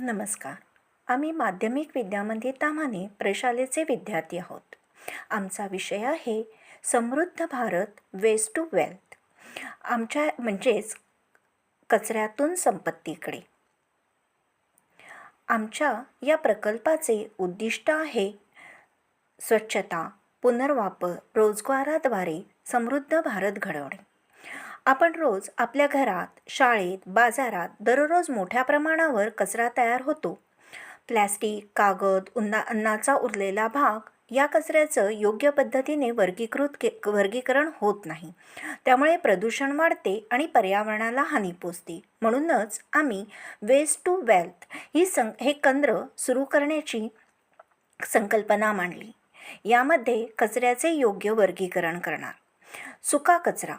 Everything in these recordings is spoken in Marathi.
नमस्कार. आम्ही माध्यमिक विद्यामंदिर ताम्हाणे प्रशालेचे विद्यार्थी आहोत. आमचा विषय आहे समृद्ध भारत वेस्ट टू वेल्थ. आमच्या म्हणजेच कचऱ्यातून संपत्तीकडे. आमच्या या प्रकल्पाचे उद्दिष्ट आहे स्वच्छता, पुनर्वापर, रोजगाराद्वारे समृद्ध भारत घडवणे. आपण रोज आपल्या घरात, शाळेत, बाजारात दररोज मोठ्या प्रमाणावर कचरा तयार होतो. प्लॅस्टिक, कागद, अन्नाचा उरलेला भाग या कचऱ्याचं योग्य पद्धतीने वर्गीकरण होत नाही. त्यामुळे प्रदूषण वाढते आणि पर्यावरणाला हानी पोचते. म्हणूनच आम्ही वेस्ट टू वेल्थ हे केंद्र सुरू करण्याची संकल्पना मांडली. यामध्ये कचऱ्याचे योग्य वर्गीकरण करणार. सुका कचरा,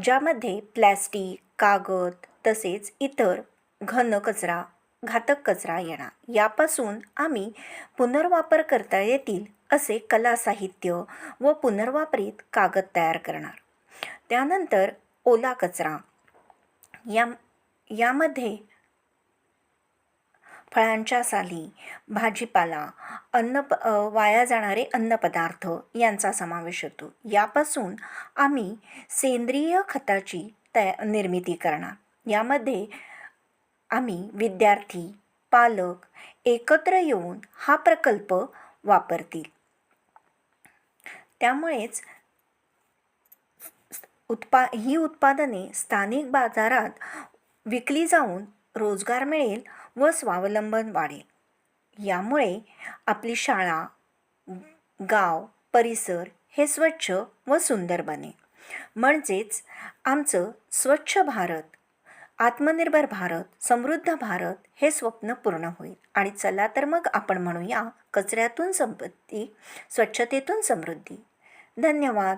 ज्यामध्ये प्लॅस्टिक, कागद तसेच इतर घन कचरा, घातक कचरा येणार. यापासून आम्ही पुनर्वापर करता येतील असे कला साहित्य व पुनर्वापरित कागद तयार करणार. त्यानंतर ओला कचरा, यामध्ये फळांच्या साली, भाजीपाला, वाया जाणारे अन्नपदार्थ यांचा समावेश होतो. यापासून आम्ही सेंद्रिय खताची निर्मिती करणार. यामध्ये आम्ही विद्यार्थी, पालक एकत्र येऊन हा प्रकल्प वापरतील. त्यामुळेच ही उत्पादने स्थानिक बाजारात विकली जाऊन रोजगार मिळेल व स्वावलंबन वाढेल. यामुळे आपली शाळा, गाव, परिसर हे स्वच्छ व सुंदर बनेल. म्हणजेच आमचं स्वच्छ भारत, आत्मनिर्भर भारत, समृद्ध भारत हे स्वप्न पूर्ण होईल. आणि चला तर मग आपण म्हणूया कचऱ्यातून संपत्ती, स्वच्छतेतून समृद्धी. धन्यवाद.